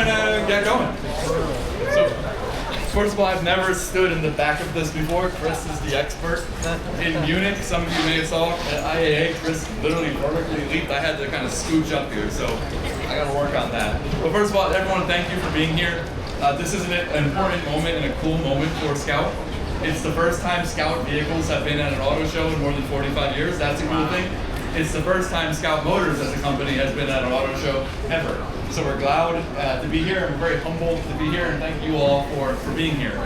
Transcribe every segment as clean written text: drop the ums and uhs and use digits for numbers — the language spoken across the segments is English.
gonna get going. So, first of all, I've never stood in the back of this before. Chris is the expert. In Munich, some of you may have saw at IAA, Chris literally vertically leaped. I had to kind of scooch up here, so I gotta work on that. But first of all, everyone, thank you for being here. This is an important moment and a cool moment for Scout. It's the first time Scout vehicles have been at an auto show in more than 45 years. That's a cool thing. It's the first time Scout Motors as a company has been at an auto show ever. So we're glad to be here. I'm very humbled to be here, and thank you all for being here.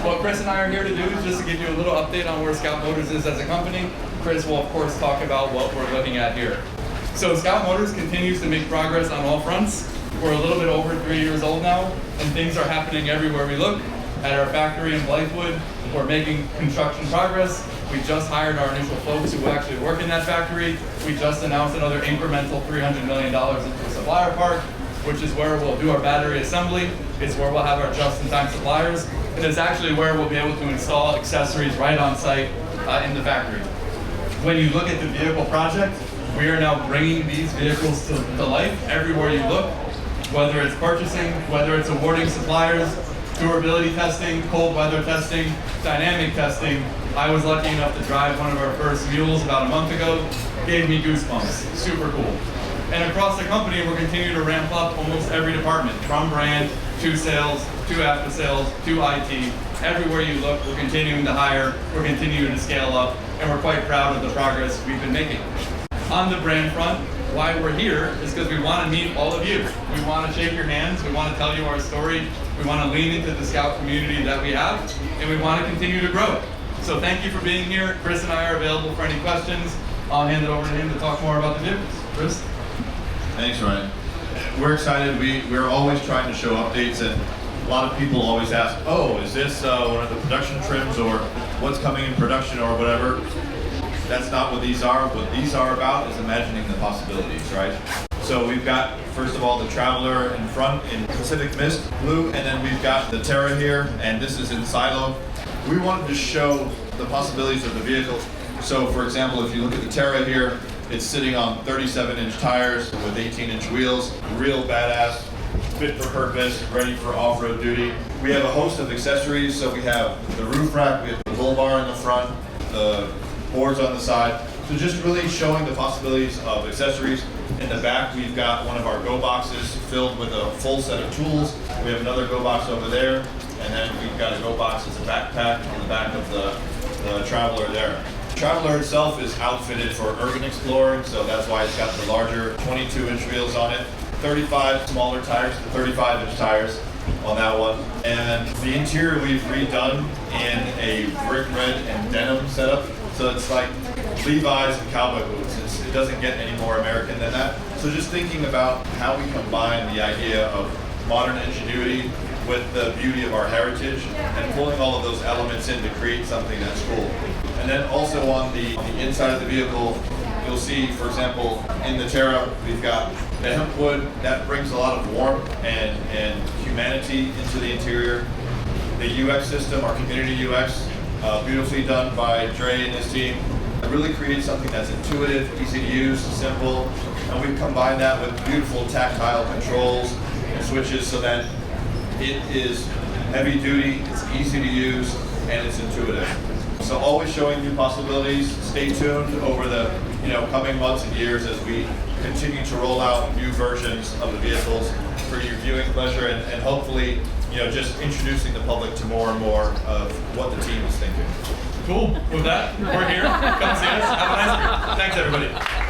What Chris and I are here to do is just to give you a little update on where Scout Motors is as a company. Chris will, of course, talk about what we're looking at here. So Scout Motors continues to make progress on all fronts. We're a little bit over 3 years old now, and things are happening everywhere we look. At our factory in Blythewood, we're making construction progress. We just hired our initial folks who actually work in that factory. We just announced another incremental $300 million into a supplier park, which is where we'll do our battery assembly. It's where we'll have our just-in-time suppliers. And it's actually where we'll be able to install accessories right on site in the factory. When you look at the vehicle project, we are now bringing these vehicles to life everywhere you look, whether it's purchasing, whether it's awarding suppliers, durability testing, cold weather testing, dynamic testing. I was lucky enough to drive one of our first mules about a month ago. Gave me goosebumps. Super cool. And across the company, we're continuing to ramp up almost every department, from brand to sales, to after sales, to IT. Everywhere you look, we're continuing to hire, we're continuing to scale up, and we're quite proud of the progress we've been making. On the brand front, why we're here is because we want to meet all of you. We want to shake your hands, we want to tell you our story, we want to lean into the Scout community that we have, and we want to continue to grow. So thank you for being here. Chris and I are available for any questions. I'll hand it over to him to talk more about the vehicles. Chris? Thanks, Ryan. We're excited. We're always trying to show updates, and a lot of people always ask, oh, is this one of the production trims, or what's coming in production, or whatever. That's not what these are. What these are about is imagining the possibilities, right? So we've got, first of all, the Traveler in front in Pacific Mist blue, and then we've got the Terra here, and this is in Silo. We wanted to show the possibilities of the vehicle. So, for example, if you look at the Terra here, it's sitting on 37-inch tires with 18-inch wheels, real badass, fit for purpose, ready for off-road duty. We have a host of accessories, so we have the roof rack, we have the bull bar in the front, the boards on the side. So just really showing the possibilities of accessories. In the back, we've got one of our go boxes filled with a full set of tools. We have another go box over there, and then we've got a go box as a backpack on the back of the Traveler there. The Traveler itself is outfitted for urban exploring, so that's why it's got the larger 22-inch wheels on it, 35 smaller tires, 35-inch tires on that one. And the interior we've redone in a brick red and denim setup. So it's like Levi's and cowboy boots. It doesn't get any more American than that. So just thinking about how we combine the idea of modern ingenuity with the beauty of our heritage and pulling all of those elements in to create something that's cool. And then also on the inside of the vehicle, you'll see, for example, in the Terra, we've got the hemp wood that brings a lot of warmth and humanity into the interior. The UX system, our community UX, beautifully done by Dre and his team. It really creates something that's intuitive, easy to use, simple, and we've combined that with beautiful tactile controls and switches so that it is heavy duty, it's easy to use, and it's intuitive. So always showing new possibilities. Stay tuned over the coming months and years as we continue to roll out new versions of the vehicles for your viewing pleasure, and hopefully just introducing the public to more and more of what the team is thinking. Cool. With that, we're here. Come see us. Have a nice beer. Thanks, everybody.